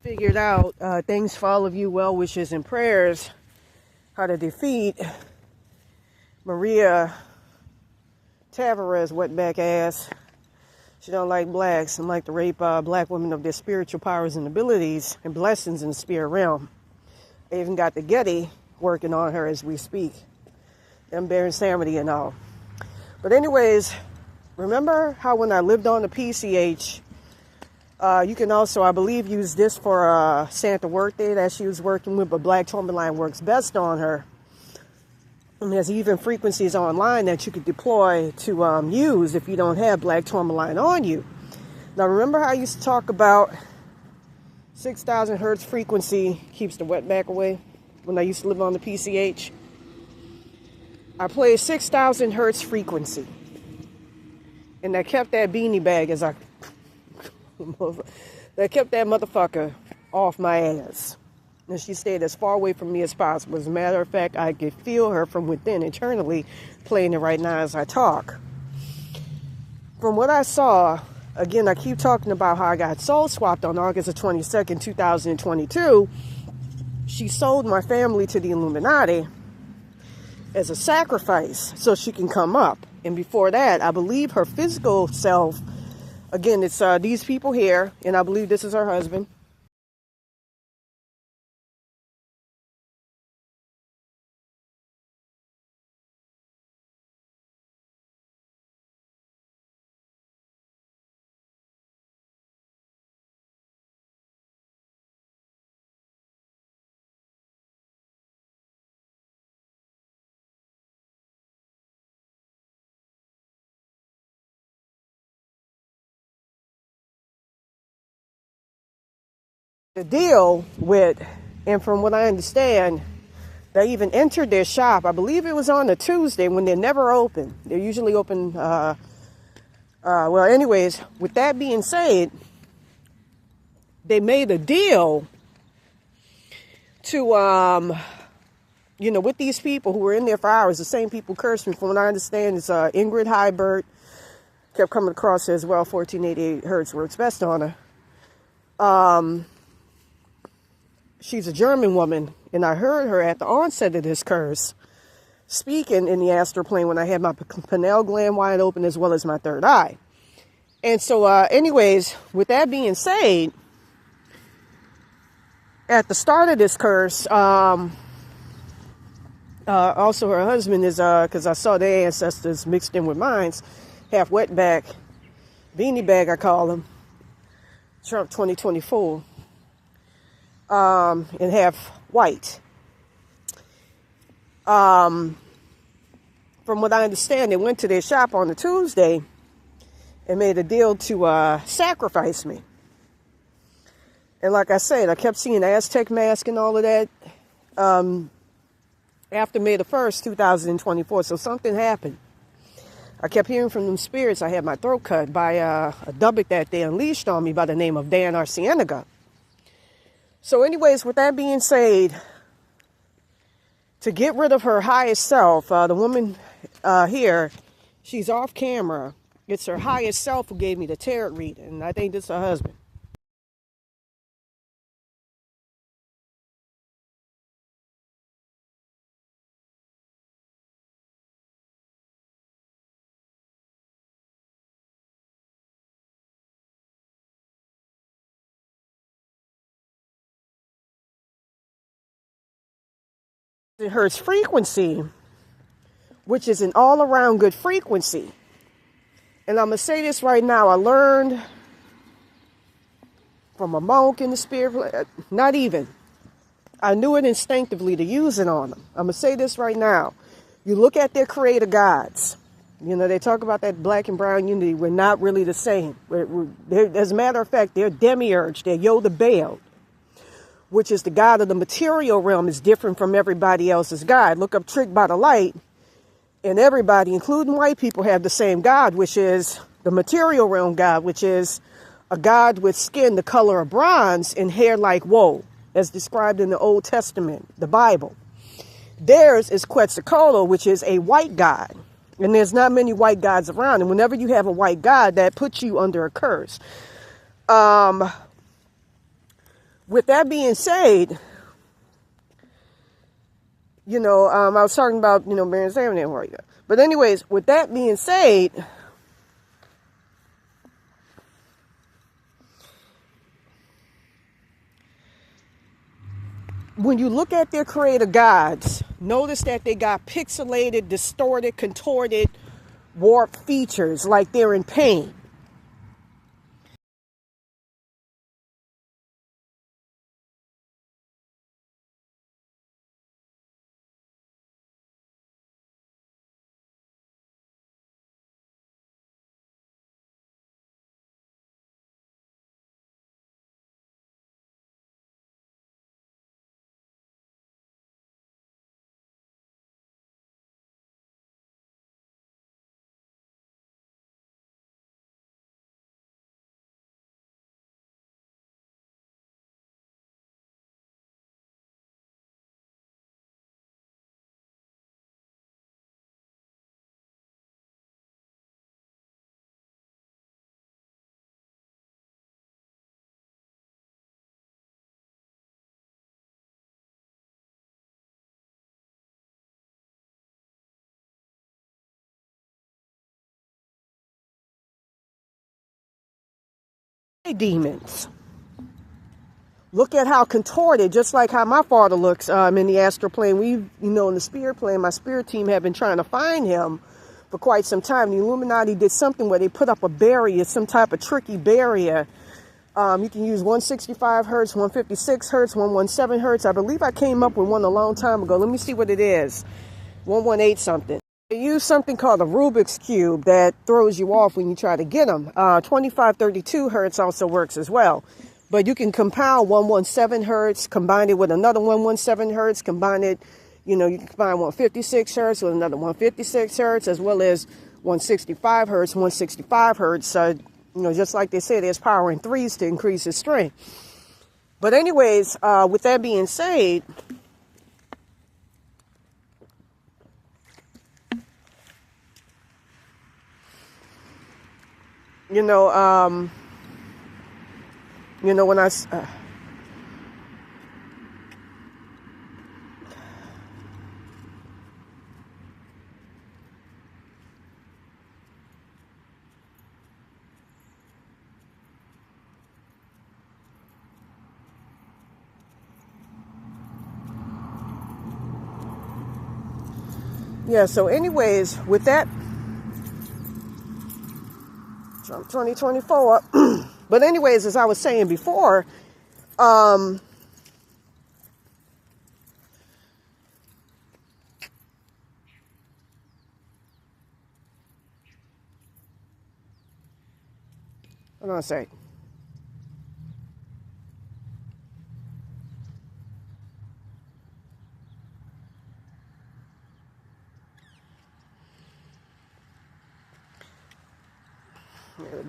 Figured out, thanks for all of you well wishes and prayers, how to defeat Maria Tavarez wetback ass. She don't like blacks and like to rape black women of their spiritual powers and abilities and blessings in the spirit realm. They even got the Getty working on her as we speak. Them Baron Samedi and all. But anyways, remember how when I lived on the PCH, you can also, I believe, use this for Santa Muerte that she was working with, but black tourmaline works best on her. And there's even frequencies online that you could deploy to use if you don't have black tourmaline on you. Now, remember how I used to talk about 6,000 hertz frequency keeps the wetback away when I used to live on the PCH? I played 6,000 hertz frequency. And I kept that beanie bag as I... that kept that motherfucker off my ass. And she stayed as far away from me as possible. As a matter of fact, I could feel her from within internally playing it right now as I talk. From what I saw, again, I keep talking about how I got soul swapped on August the 22nd, 2022. She sold my family to the Illuminati as a sacrifice so she can come up. And before that, I believe her physical self, again, it's these people here, and I believe this is her husband. The deal with, and from what I understand, they even entered their shop. I believe it was on a Tuesday when they're never open. They're usually open. Well, anyways, with that being said, they made a deal to, with these people who were in there for hours. The same people cursed me. From what I understand, it's Ingrid Hibert. Kept coming across as well. 1488 hertz works best on her. She's a German woman, and I heard her at the onset of this curse speaking in the astral plane when I had my pineal gland wide open as well as my third eye. And so, anyways, with that being said, at the start of this curse, also her husband is, because I saw their ancestors mixed in with mine, half wetback, beanie bag, I call him, Trump 2024. And half white. From what I understand, they went to their shop on the Tuesday and made a deal to sacrifice me. And like I said, I kept seeing Aztec mask and all of that after May the 1st, 2024. So something happened. I kept hearing from them spirits. I had my throat cut by a dyybuk that they unleashed on me by the name of Dan Arcienega. So anyways, with that being said, to get rid of her highest self, the woman here, she's off camera. It's her highest self who gave me the tarot reading, and I think this is her husband. It hertz frequency, which is an all-around good frequency. And I'm going to say this right now. I learned from a monk in the spirit, not even. I knew it instinctively to use it on them. I'm going to say this right now. You look at their creator gods. They talk about that black and brown unity. We're not really the same. As a matter of fact, they're demiurge. They're Yoda Baal, which is the god of the material realm, is different from everybody else's god. Look up Tricked by the Light, and everybody, including white people, have the same god, which is the material realm god, which is a god with skin the color of bronze and hair like wool, as described in the Old Testament, the Bible. Theirs is Quetzalcoatl, which is a white god, and there's not many white gods around, and whenever you have a white god, that puts you under a curse. with that being said, I was talking about, Baron Samedi right there. But anyways, with that being said, when you look at their creator gods, notice that they got pixelated, distorted, contorted, warped features like they're in pain. Demons. Look at how contorted, just like how my father looks in the astral plane. In the spirit plane, my spirit team have been trying to find him for quite some time. The Illuminati did something where they put up a barrier, some type of tricky barrier. You can use 165 hertz, 156 hertz, 117 hertz. I believe I came up with one a long time ago. Let me see what it is. 118 something. They use something called a Rubik's Cube that throws you off when you try to get them. 2532 hertz also works as well. But you can compound 117 hertz, combine it with another 117 hertz, combine it, you can combine 156 hertz with another 156 hertz, as well as 165 hertz, 165 hertz. Just like they say, there's power in threes to increase the strength. But anyways, with that being said, when I so anyways, with that, Trump 2024. But anyways, as I was saying before, hold on a sec.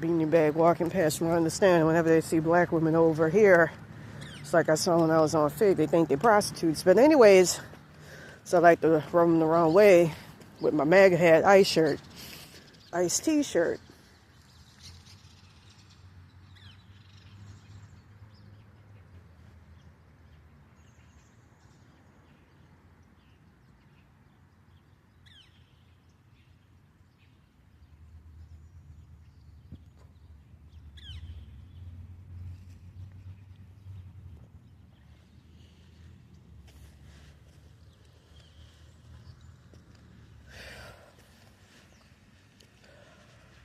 Beanie bag walking past from understand whenever they see black women over here, it's like I saw when I was on Fig, they think they're prostitutes. But anyways, so I like to rub them the wrong way with my MAGA hat, ice t-shirt.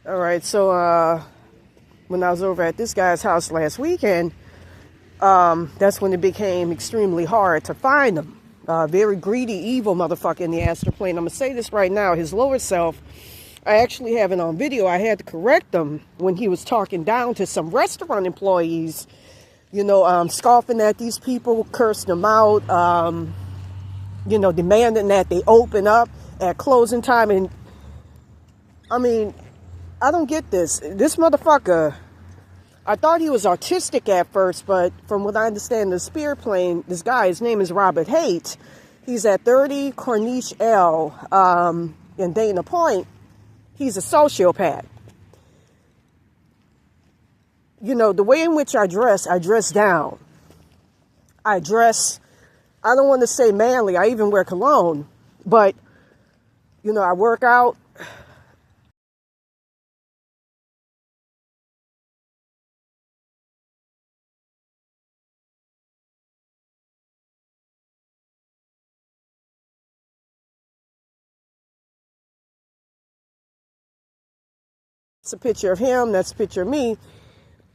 All right, so when I was over at this guy's house last weekend, that's when it became extremely hard to find him. Very greedy, evil motherfucker in the astral plane. I'm going to say this right now. His lower self, I actually have it on video. I had to correct him when he was talking down to some restaurant employees, scoffing at these people, cursed them out, demanding that they open up at closing time. And I don't get this. This motherfucker, I thought he was autistic at first, but from what I understand, the spirit plane, this guy, his name is Robert Haight. He's at 30 Corniche L in Dana Point. He's a sociopath. The way in which I dress down. I dress, I don't want to say manly. I even wear cologne. But, you know, I work out. It's a picture of him. That's a picture of me. You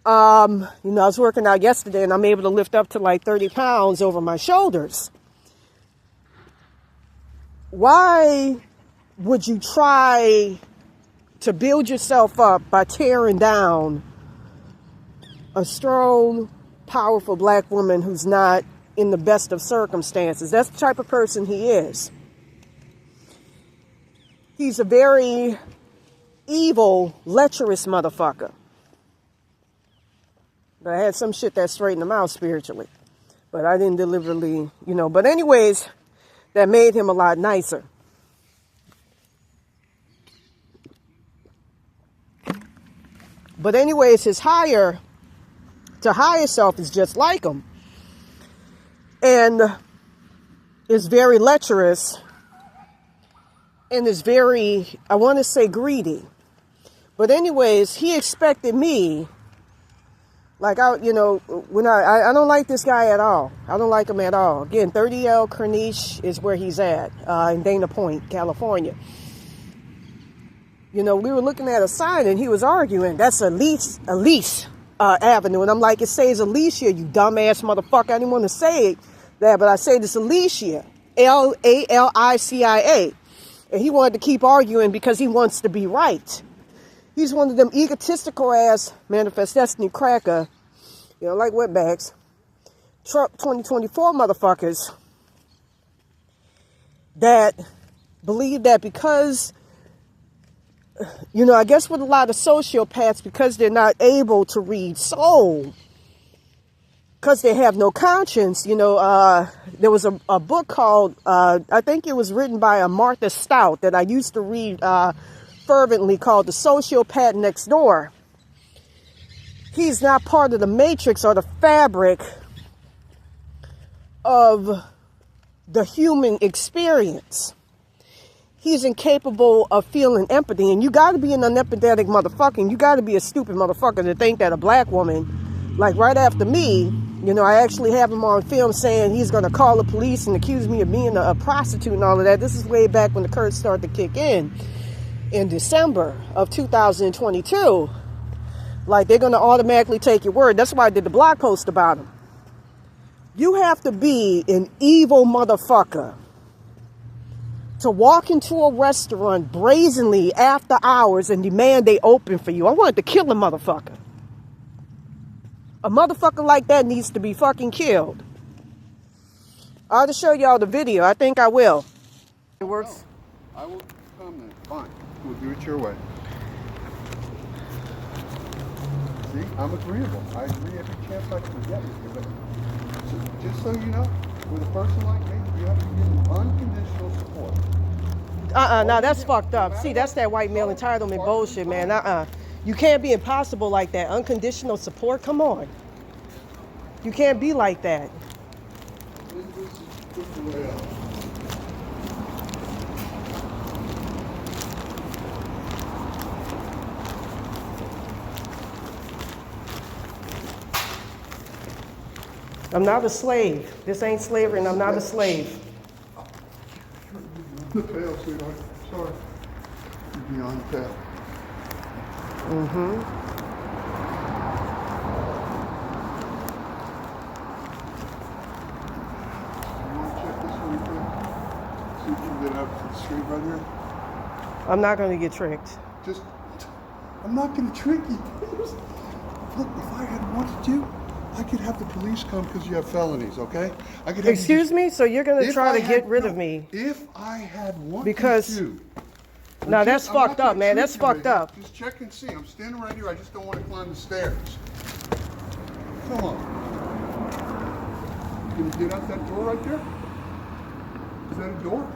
know, I was working out yesterday and I'm able to lift up to like 30 pounds over my shoulders. Why would you try to build yourself up by tearing down a strong, powerful black woman who's not in the best of circumstances? That's the type of person he is. He's a very evil, lecherous motherfucker. But I had some shit that straightened him out spiritually. But I didn't deliberately, you know. But anyways, that made him a lot nicer. But anyways, his higher self is just like him. And is very lecherous. And is very, I want to say, greedy. But anyways, he expected me, like, you know, when I don't like this guy at all. I don't like him at all. Again, 30L Corniche is where he's at, in Dana Point, California. You know, we were looking at a sign and he was arguing, that's Elise Avenue. And I'm like, it says Alicia, you dumbass motherfucker. I didn't want to say that, but I say this Alicia, Alicia. And he wanted to keep arguing because he wants to be right. He's one of them egotistical ass manifest destiny cracker, you know, like wetbacks, Trump 2024 motherfuckers that believe that because, you know, I guess with a lot of sociopaths, because they're not able to read soul, because they have no conscience, you know, there was a book called, I think it was written by a Martha Stout that I used to read fervently, called The Sociopath Next Door. He's not part of the matrix or the fabric of the human experience. He's incapable of feeling empathy, and you got to be an unempathetic motherfucker, and you got to be a stupid motherfucker to think that a black woman, like right after me, you know, I actually have him on film saying he's going to call the police and accuse me of being a prostitute and all of that. This is way back when the curse started to kick in December of 2022. Like, they're going to automatically take your word. That's why I did the blog post about him. You have to be an evil motherfucker to walk into a restaurant brazenly after hours and demand they open for you. I wanted to kill a motherfucker. A motherfucker like that needs to be fucking killed. I ought to show y'all the video. I think I will. It works. No, I will come then. Fine. We'll do it your way. See, I'm agreeable. I agree every chance I can get with you. But just so you know, with a person like me, you have to give unconditional support. Now that's fucked up. See, that's that white male entitlement bullshit, man. You can't be impossible like that. Unconditional support? Come on. You can't be like that. I'm not a slave. This ain't slavery, and I'm not a slave. The tail, sweetheart. Sorry. You're beyond the tail. Mm-hmm. You want to check this really quick? See if you can get up to the street right here. I'm not going to get tricked. I'm not going to trick you. Look, if I had wanted to, I could have the police come because you have felonies, okay? I could have Excuse me? So you're going to try to get rid of me? If I had wanted because to. Now that's fucked up, man. That's fucked up. Just check and see. I'm standing right here. I just don't want to climb the stairs. Come on. Can you get out that door right there? Is that a door?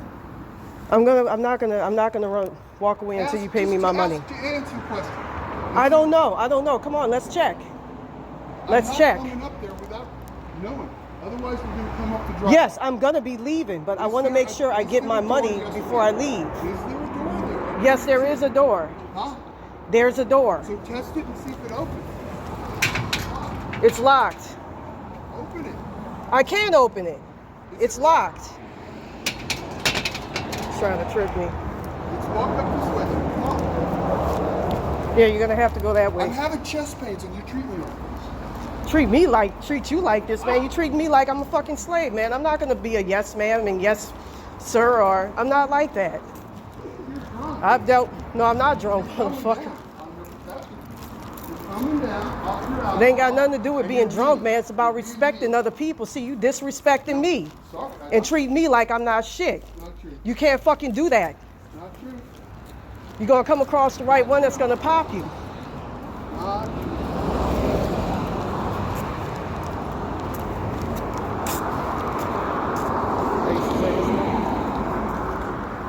I'm not gonna walk away until you pay me my money. To answer the question. I don't know. Come on, let's check. Let's check. I'm not coming up there without knowing. Otherwise, we're going to come up the drive. Yes, I'm going to be leaving, but I want to make sure I get my money before I leave. Is there a door there? Yes, there is a door. Huh? There's a door. So test it and see if it opens. It's locked. Open it. I can't open it. It's locked. It's trying to trick me. Let's walk up this way. Come on. Yeah, you're going to have to go that way. I'm having chest pains and you treat me like this. Treat you like this, man. You treat me like I'm a fucking slave, man. I'm not going to be a yes ma'am and yes sir, or I'm not like that. You're drunk. No, I'm not drunk, motherfucker. You're coming down off your alcohol. It ain't got nothing to do with being drunk, man. It's about respecting other people. See, you disrespecting me and treat me like I'm not shit. Not true. You can't fucking do that. Not true. You're going to come across the right one that's going to pop you. Not true.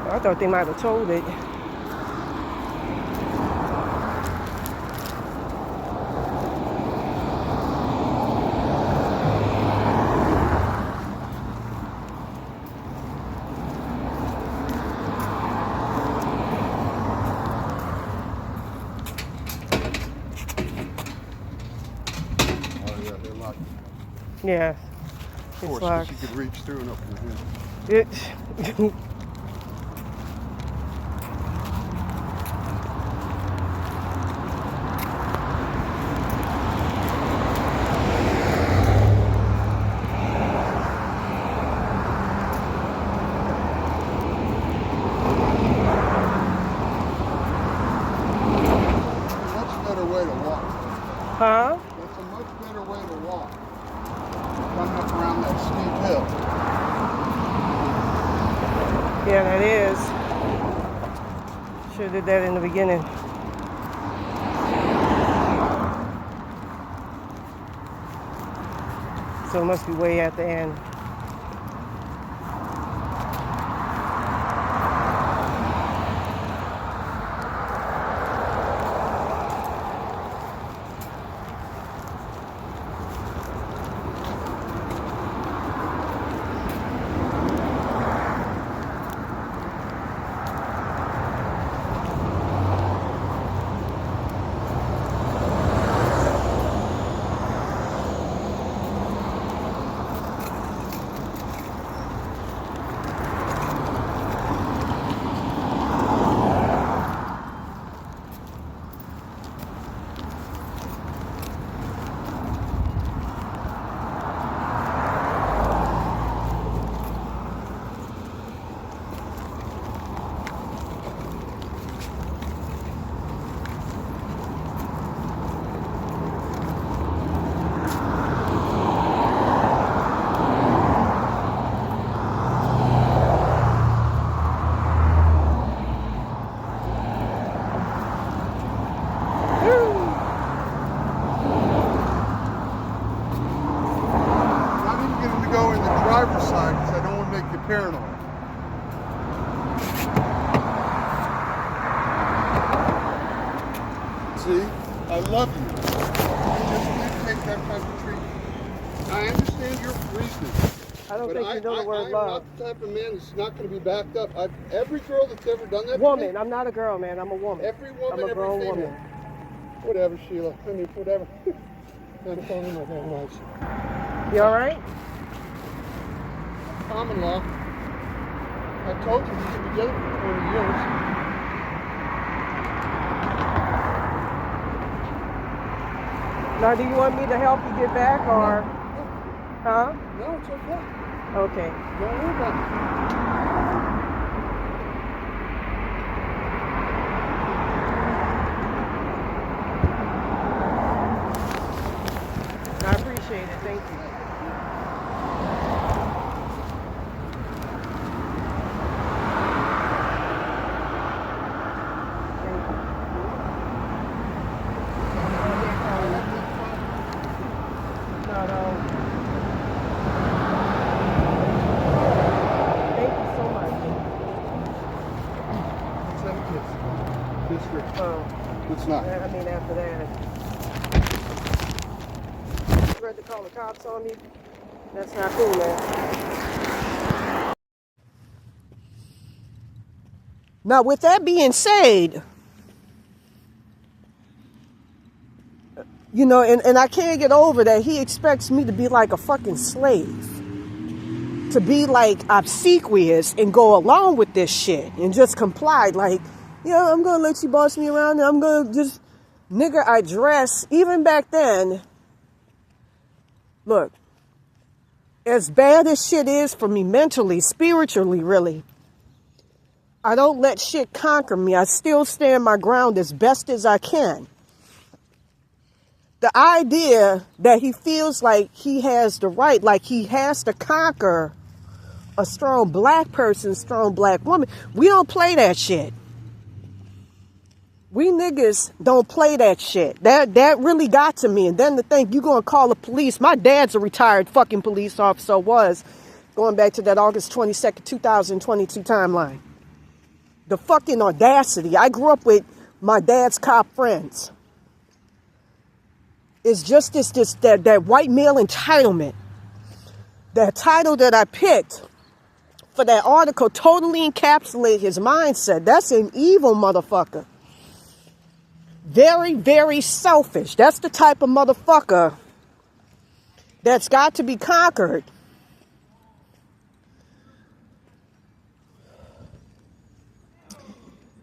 I thought they might have told it. Oh, yeah, they're locked. Yeah. Of course, locked. because you could reach through and open the window. It. Much better way to walk. Huh? That's a much better way to walk. Coming up around that steep hill. Yeah, that is. Should have did that in the beginning. So it must be way at the end. Not even getting to go in the driver's side because I don't want to make you paranoid. See? I love you. You just can't take that type of treatment. I understand your reasoning. I don't But think you know the word I'm love. not the type of man that's not going to be backed up. Every girl that's ever done that to Woman. me, I'm not a girl, man. I'm a woman. every woman, I'm a every grown female. woman. Whatever, Sheila. I mean, whatever. Not calling my damn life. You all right? Common law. I told you we've been together for 20 years. Now, do you want me to help you get back, or? Huh? No, it's okay. Okay. Don't worry about it. I appreciate it. Thank you. It's not. I mean, after that. You ready to call the cops on me? That's not cool, man. Now, with that being said, you know, and I can't get over that he expects me to be like a fucking slave. To be like obsequious and go along with this shit and just comply. Like, yeah, I'm going to let you boss me around and I'm going to just, nigga, I dress. Even back then, look, as bad as shit is for me mentally, spiritually, really, I don't let shit conquer me. I still stand my ground as best as I can. The idea that he feels like he has the right, like he has to conquer a strong black person, strong black woman, we don't play that shit. We niggas don't play that shit. That really got to me. And then to think you gonna call the police. My dad's a retired fucking police officer, was, going back to that August 22nd, 2022 timeline. The fucking audacity. I grew up with my dad's cop friends. It's just that white male entitlement. That title that I picked for that article totally encapsulated his mindset. That's an evil motherfucker. Very, very selfish. That's the type of motherfucker that's got to be conquered.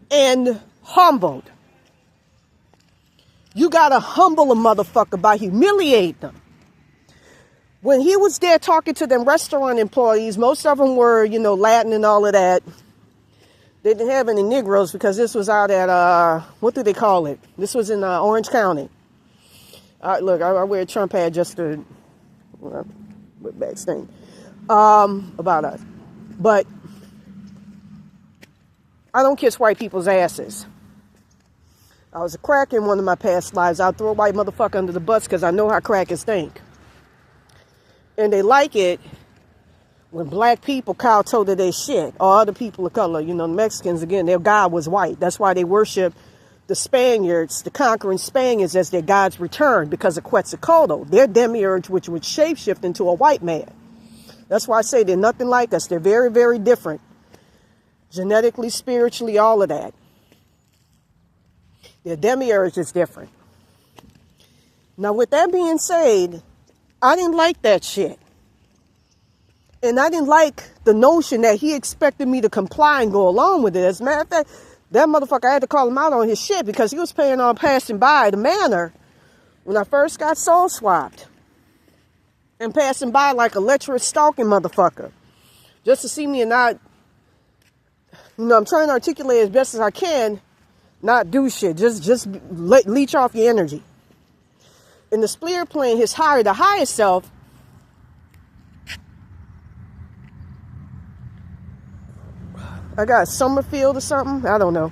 And humbled. You gotta humble a motherfucker by humiliating them. When he was there talking to them restaurant employees, most of them were, you know, Latin and all of that. They didn't have any Negroes because this was out at, what do they call it? This was in Orange County. Look, I wear a Trump hat just to, with back stain, about us. But I don't kiss white people's asses. I was a cracker in one of my past lives. I'll throw a white motherfucker under the bus because I know how crackers think. And they like it when black people kowtow to their shit, or other people of color. You know, the Mexicans, again, their God was white. That's why they worship the Spaniards, the conquering Spaniards, as their God's return, because of Quetzalcoatl, their demiurge, which would shapeshift into a white man. That's why I say they're nothing like us. They're very, very different. Genetically, spiritually, all of that. Their demiurge is different. Now, with that being said, I didn't like that shit. And I didn't like the notion that he expected me to comply and go along with it. As a matter of fact, that motherfucker, I had to call him out on his shit because he was paying on passing by the manor when I first got soul swapped. And passing by like a lecherous stalking motherfucker. Just to see me and not, you know, I'm trying to articulate as best as I can, not do shit. Just leech off your energy. In the spirit plane, the highest self, I got Summerfield or something. I don't know.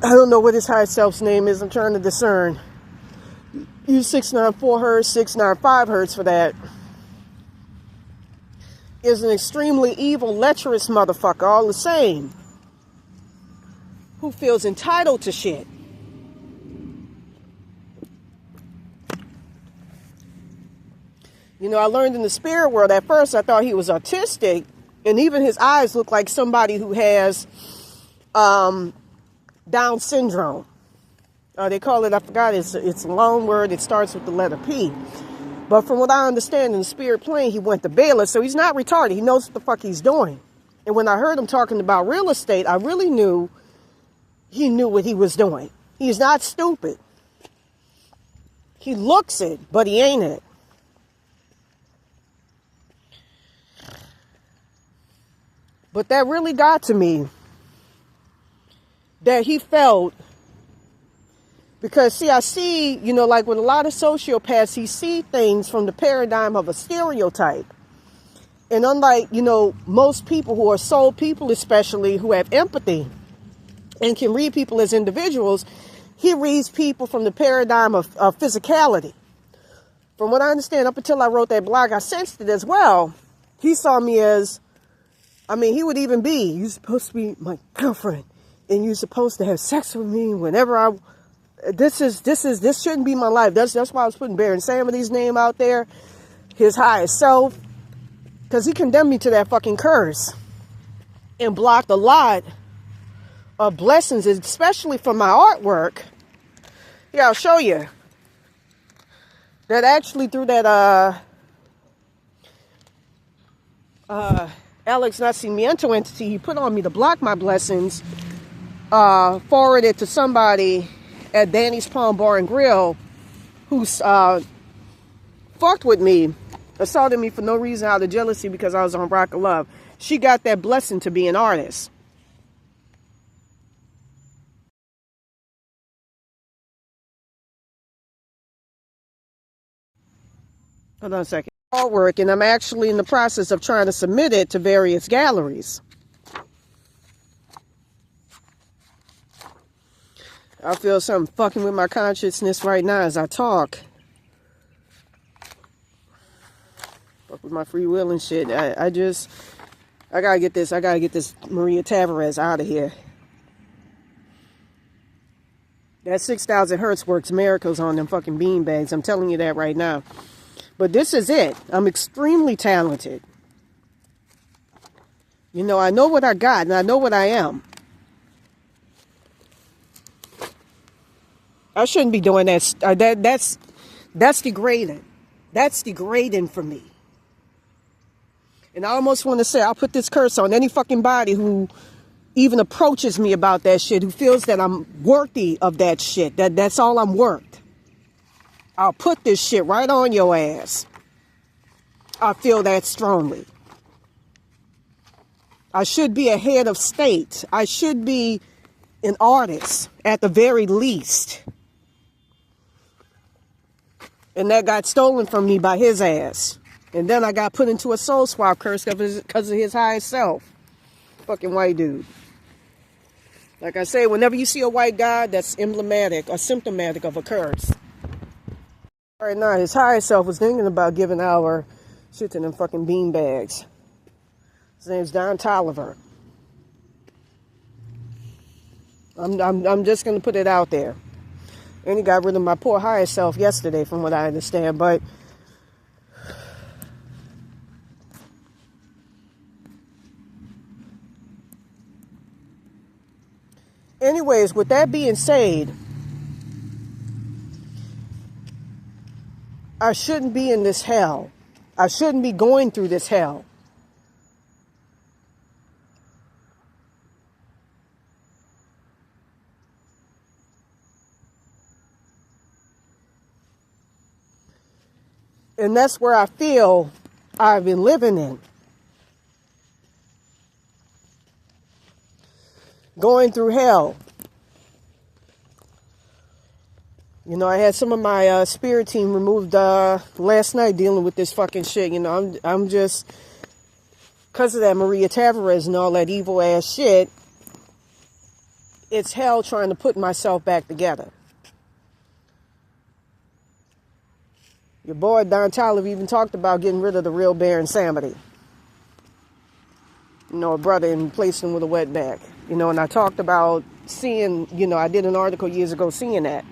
I don't know what his higher self's name is. I'm trying to discern. Use 694 hertz, 695 hertz for that. Is an extremely evil, lecherous motherfucker, all the same. Who feels entitled to shit. You know, I learned in the spirit world, at first I thought he was autistic. And even his eyes look like somebody who has Down syndrome. They call it, I forgot, it's a long word. It starts with the letter P. But from what I understand, in the spirit plane, he went to Baylor. So he's not retarded. He knows what the fuck he's doing. And when I heard him talking about real estate, I really knew he knew what he was doing. He's not stupid. He looks it, but he ain't it. But that really got to me, that he felt, because see, I see, you know, like with a lot of sociopaths, he see things from the paradigm of a stereotype. And unlike, you know, most people who are soul people, especially who have empathy and can read people as individuals, he reads people from the paradigm of physicality. From what I understand, up until I wrote that blog, I sensed it as well. He saw me as, I mean, he would even be, you're supposed to be my girlfriend, and you're supposed to have sex with me whenever this shouldn't be my life. That's why I was putting Baron Samedi's name out there. his highest self, because he condemned me to that fucking curse and blocked a lot of blessings, especially from my artwork. Yeah, I'll show you. That actually through that Alex Nacimiento entity he put on me to block my blessings, forwarded to somebody at Danny's Palm Bar and Grill who's fucked with me, assaulted me for no reason out of jealousy because I was on Rock of Love. She got that blessing to be an artist. Hold on a second. Artwork, and I'm actually in the process of trying to submit it to various galleries. I feel something fucking with my consciousness right now as I talk. Fuck with my free will and shit. I gotta get this Maria Tavarez out of here. That 6,000 hertz works miracles on them fucking beanbags. I'm telling you that right now. But this is it. I'm extremely talented. You know, I know what I got and I know what I am. I shouldn't be doing that. That's degrading. That's degrading for me. And I almost want to say I'll put this curse on any fucking body who even approaches me about that shit, who feels that I'm worthy of that shit. That's all I'm worth. I'll put this shit right on your ass. I feel that strongly. I should be a head of state. I should be an artist at the very least. And that got stolen from me by his ass. And then I got put into a soul swap curse because of his highest self. Fucking white dude. Like I say, whenever you see a white god, that's emblematic or symptomatic of a curse. Right now, his higher self was thinking about giving our shit to them fucking beanbags. His name's Don Toliver. I'm just gonna put it out there. And he got rid of my poor higher self yesterday, from what I understand. But anyways, with that being said, I shouldn't be in this hell. I shouldn't be going through this hell. And that's where I feel I've been living in. Going through hell. You know, I had some of my spirit team removed last night dealing with this fucking shit. You know, I'm just, because of that Maria Tavarez and all that evil ass shit, it's hell trying to put myself back together. Your boy Don Toliver even talked about getting rid of the real Baron Samedi. You know, a brother, and replacing him with a wetback. You know, and I talked about seeing, you know, I did an article years ago seeing that.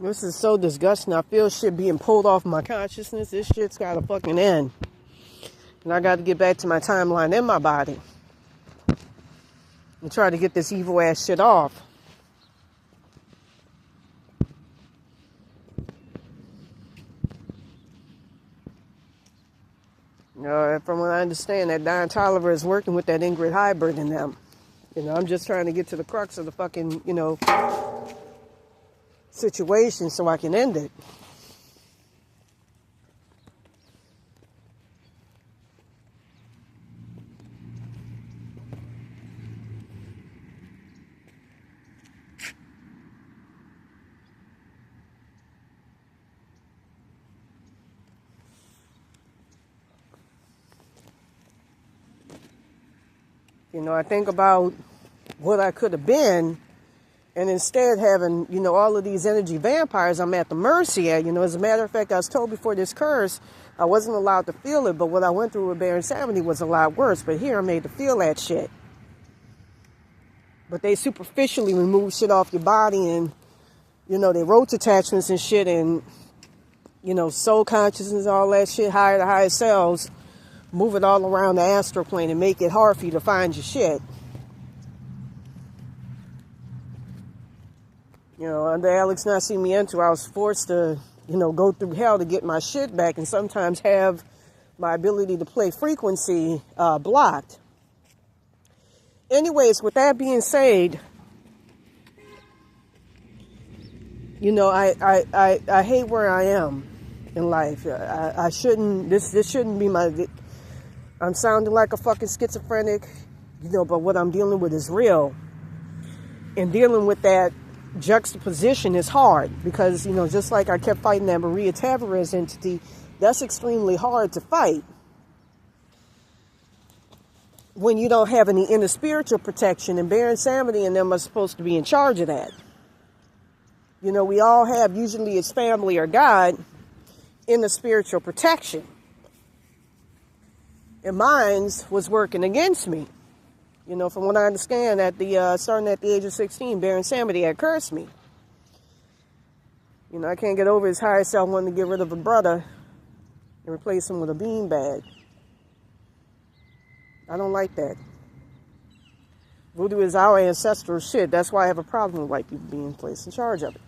This is so disgusting. I feel shit being pulled off my consciousness. This shit's gotta fucking end. And I gotta get back to my timeline in my body. And try to get this evil ass shit off. From what I understand, that Don Toliver is working with that Ingrid Hibert and them. I'm just trying to get to the crux of the fucking, situation so I can end it. I think about what I could have been, and instead having, all of these energy vampires I'm at the mercy at. As a matter of fact, I was told before this curse, I wasn't allowed to feel it, but what I went through with Baron Samedi was a lot worse. But here I'm made to feel that shit. But they superficially remove shit off your body, and, they roach attachments and shit, and, soul consciousness, all that shit, higher to higher selves. Move it all around the astral plane and make it hard for you to find your shit. Under Alex Nacimiento, I was forced to, go through hell to get my shit back, and sometimes have my ability to play frequency blocked. Anyways, with that being said, I hate where I am in life. I shouldn't. This shouldn't be my. I'm sounding like a fucking schizophrenic, but what I'm dealing with is real. And dealing with that juxtaposition is hard because, just like I kept fighting that Maria Tavarez entity, that's extremely hard to fight when you don't have any inner spiritual protection, and Baron Samedi and them are supposed to be in charge of that. We all have, usually it's family or God, inner spiritual protection. And mine was working against me. From what I understand, starting at the age of 16, Baron Samedi had cursed me. I can't get over his higher self wanting to get rid of a brother and replace him with a beanbag. I don't like that. Voodoo is our ancestral shit. That's why I have a problem with white people being placed in charge of it.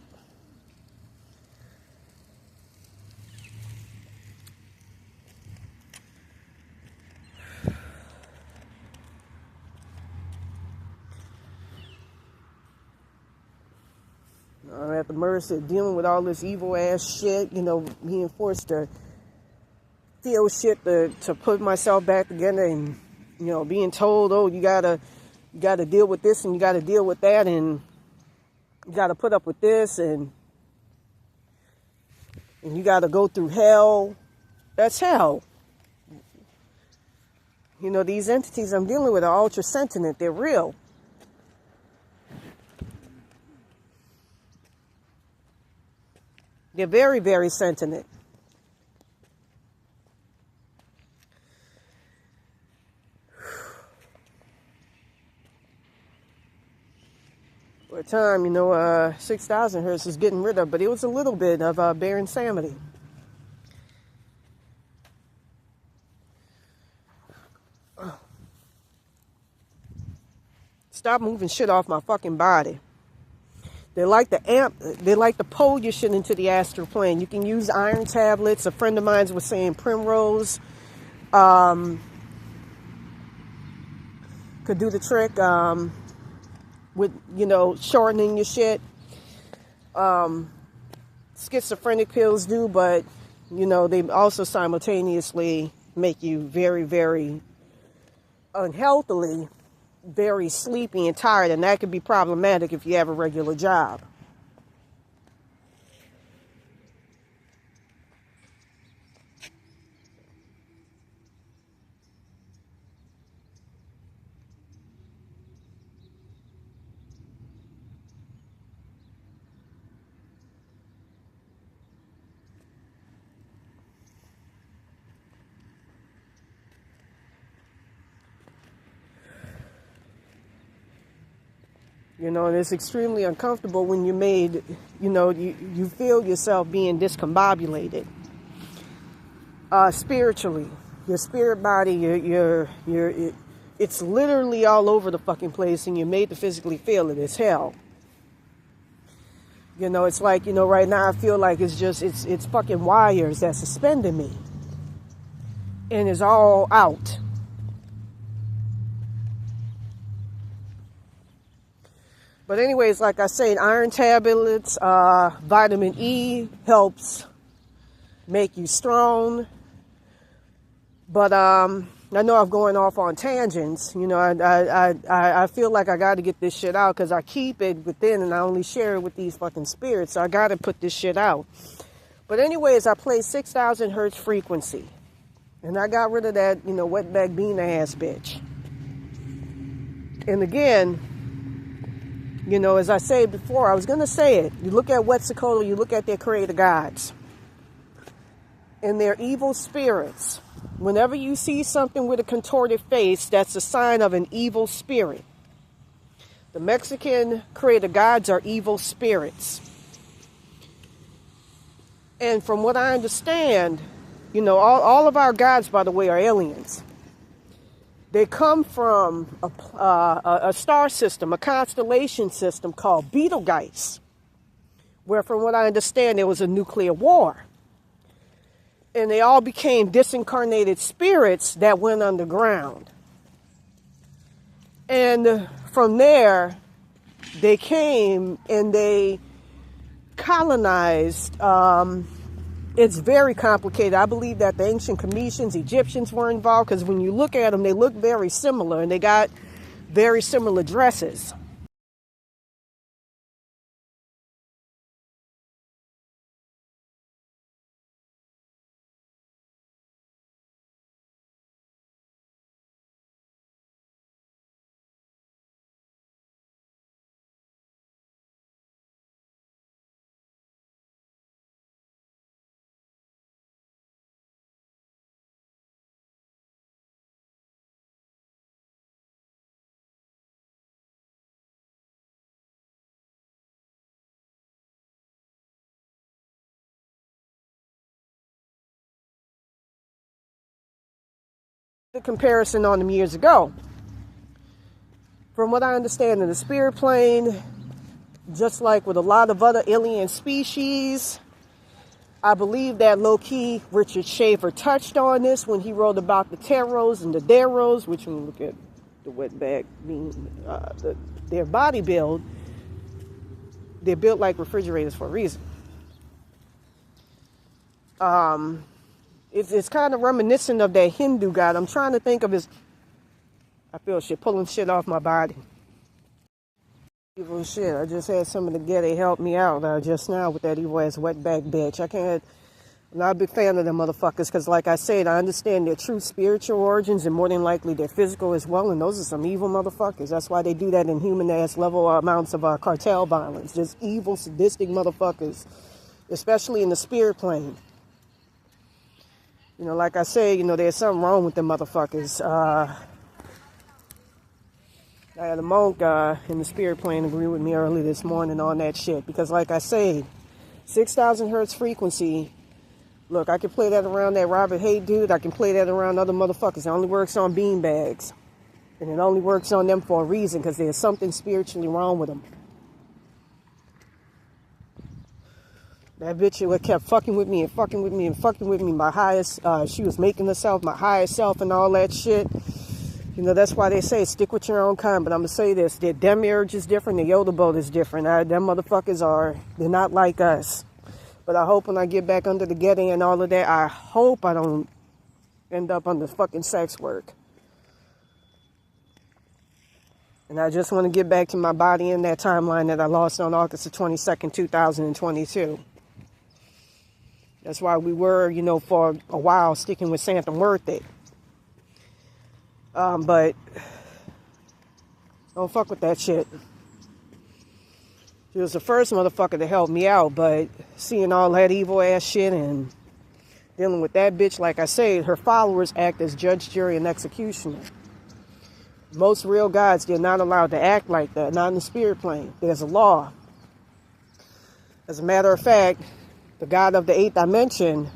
I'm at the mercy of dealing with all this evil ass shit, being forced to feel shit to put myself back together, and, being told, oh, you gotta deal with this and you gotta deal with that, and you gotta put up with this, and you gotta go through hell. That's hell. These entities I'm dealing with are ultra sentient. They're real. They're very, very sentient. For a time, 6,000 hertz was getting rid of, but it was a little bit of Baron Samedi. Stop moving shit off my fucking body. They like to pull your shit into the astral plane. You can use iron tablets. A friend of mine was saying primrose could do the trick with, shortening your shit. Schizophrenic pills do, but, they also simultaneously make you very, very unhealthily very sleepy and tired, and that could be problematic if you have a regular job. You know, and it's extremely uncomfortable when you're made, you feel yourself being discombobulated. Spiritually, your spirit body, it's literally all over the fucking place, and you're made to physically feel it. It's hell. You know, it's like, right now I feel like it's fucking wires that's suspending me. And it's all out. But anyways, like I said, iron tablets, vitamin E helps make you strong. But I know I'm going off on tangents. I feel like I got to get this shit out because I keep it within and I only share it with these fucking spirits. So I got to put this shit out. But anyways, I play 6,000 hertz frequency. And I got rid of that, wetback bean ass bitch. And again, as I said before, I was going to say it. You look at Wet'suwet'en, you look at their creator gods. And their evil spirits. Whenever you see something with a contorted face, that's a sign of an evil spirit. The Mexican creator gods are evil spirits. And from what I understand, all of our gods, by the way, are aliens. They come from a star system, a constellation system called Betelgeuse, where, from what I understand, there was a nuclear war. And they all became disincarnated spirits that went underground. And from there, they came and they colonized. It's very complicated. I believe that the ancient Cometians, Egyptians were involved because when you look at them, they look very similar and they got very similar dresses. The comparison on them years ago. From what I understand in the spirit plane, just like with a lot of other alien species, I believe that low-key Richard Schaefer touched on this when he wrote about the Taros and the Daros, which when you look at the wetback being their body build, they're built like refrigerators for a reason. It's kind of reminiscent of that Hindu god. I'm trying to think of his... I feel shit pulling shit off my body. Evil shit. I just had some of the Getty help me out just now with that evil ass wetback bitch. I'm not a big fan of them motherfuckers because, like I said, I understand their true spiritual origins and more than likely their physical as well. And those are some evil motherfuckers. That's why they do that in human ass level amounts of cartel violence. Just evil, sadistic motherfuckers, especially in the spirit plane. Like I say, there's something wrong with them motherfuckers. I had a monk in the spirit plane agree with me early this morning on that shit. Because like I say, 6,000 hertz frequency. Look, I can play that around that Robert Hay dude. I can play that around other motherfuckers. It only works on beanbags. And it only works on them for a reason. Because there's something spiritually wrong with them. That bitch kept fucking with me and fucking with me and fucking with me. My highest, she was making herself my highest self and all that shit. That's why they say stick with your own kind. But I'm going to say this. Their demiurge is different. The Yoda boat is different. Them motherfuckers they're not like us. But I hope when I get back under the Getty and all of that, I hope I don't end up under fucking sex work. And I just want to get back to my body in that timeline that I lost on August the 22nd, 2022. That's why we were, for a while sticking with Santa Muerte. But don't fuck with that shit. She was the first motherfucker to help me out, but seeing all that evil ass shit and dealing with that bitch, like I say, her followers act as judge, jury, and executioner. Most real gods, they're not allowed to act like that, not in the spirit plane. There's a law. As a matter of fact, the god of the 8th dimension,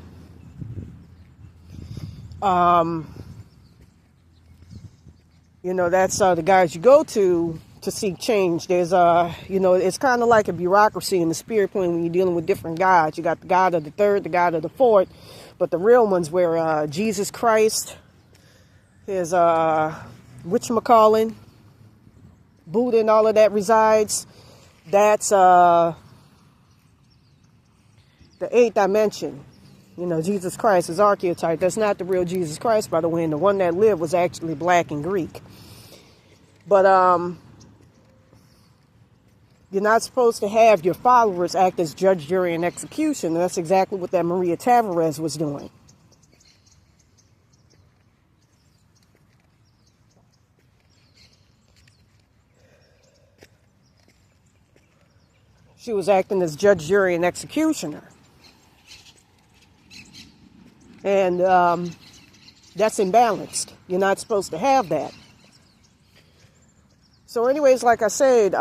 that's the guys you go to seek change. There's it's kind of like a bureaucracy in the spirit plane when you're dealing with different gods. You got the god of the 3rd, the god of the 4th, but the real ones where Jesus Christ, his whatchamacallit, Buddha and all of that resides, that's the 8th dimension. Jesus Christ is archetype. That's not the real Jesus Christ, by the way, and the one that lived was actually black and Greek. But you're not supposed to have your followers act as judge, jury, and execution. And that's exactly what that Maria Tavarez was doing. She was acting as judge, jury, and executioner. And that's imbalanced. You're not supposed to have that. So anyways, like I said,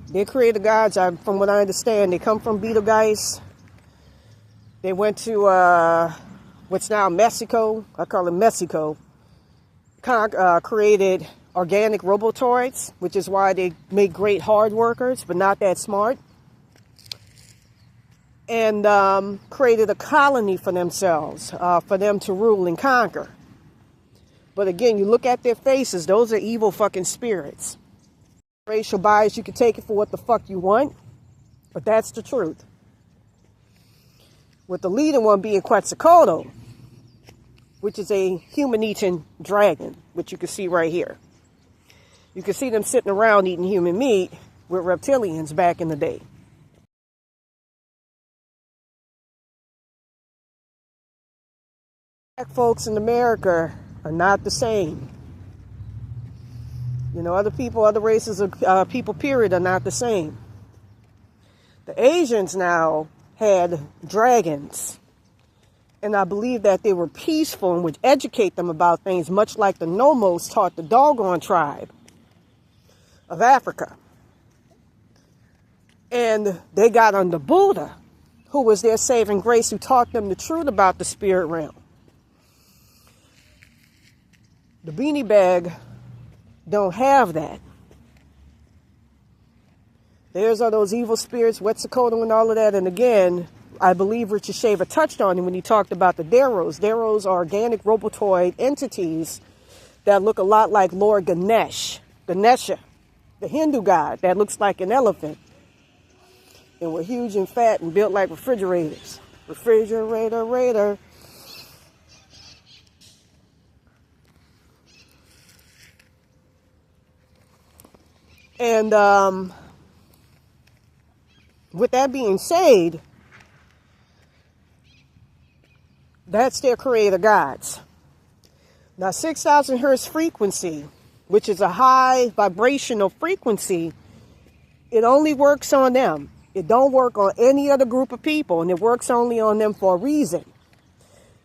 they created gods. From what I understand, they come from Betelgeuse. They went to what's now Mexico. I call it Mexico. Created organic robotoids, which is why they make great hard workers, but not that smart. And created a colony for themselves, for them to rule and conquer. But again, you look at their faces, those are evil fucking spirits. Racial bias, you can take it for what the fuck you want, but that's the truth. With the leading one being Quetzalcoatl, which is a human-eating dragon, which you can see right here. You can see them sitting around eating human meat with reptilians back in the day. Black folks in America are not the same. Other people, other races of people, period, are not the same. The Asians now had dragons. And I believe that they were peaceful and would educate them about things, much like the Nomos taught the Dogon tribe of Africa. And they got under Buddha, who was their saving grace, who taught them the truth about the spirit realm. The beanie bag don't have that. There's all those evil spirits, Quetzalcoatl and all of that. And again, I believe Richard Shaver touched on it when he talked about the Deros. Deros are organic robotoid entities that look a lot like Lord Ganesha, the Hindu god that looks like an elephant. And were huge and fat and built like refrigerators. Refrigerator. And with that being said, that's their creator gods. Now, 6,000 hertz frequency, which is a high vibrational frequency, it only works on them. It don't work on any other group of people, and it works only on them for a reason.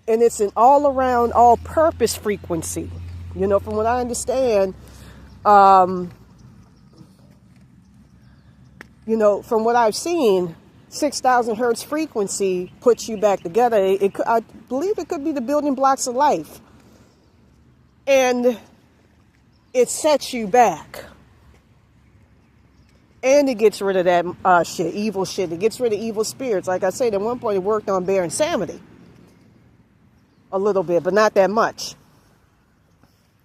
And it's an all-around, all-purpose frequency. From what I understand, from what I've seen, 6,000 hertz frequency puts you back together. I believe it could be the building blocks of life. And it sets you back. And it gets rid of that evil shit. It gets rid of evil spirits. Like I said, at one point it worked on Baron Samedi. A little bit, but not that much.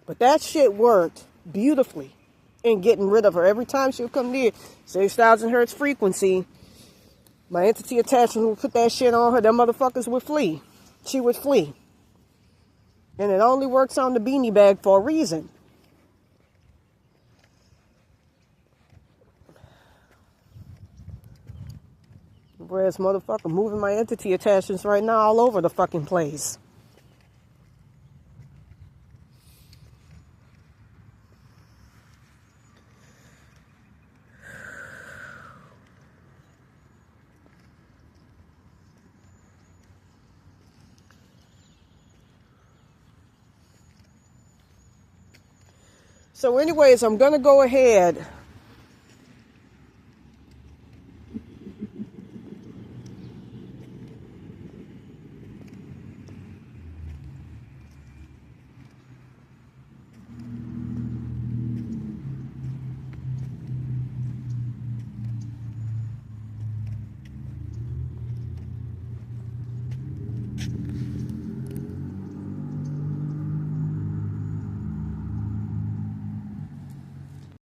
But that shit worked beautifully in getting rid of her. Every time she would come near 6,000 hertz frequency, my entity attachment would put that shit on her. Them motherfuckers would flee. She would flee. And it only works on the beanie bag for a reason. Whereas motherfucker moving my entity attachments right now all over the fucking place. So anyways, I'm going to go ahead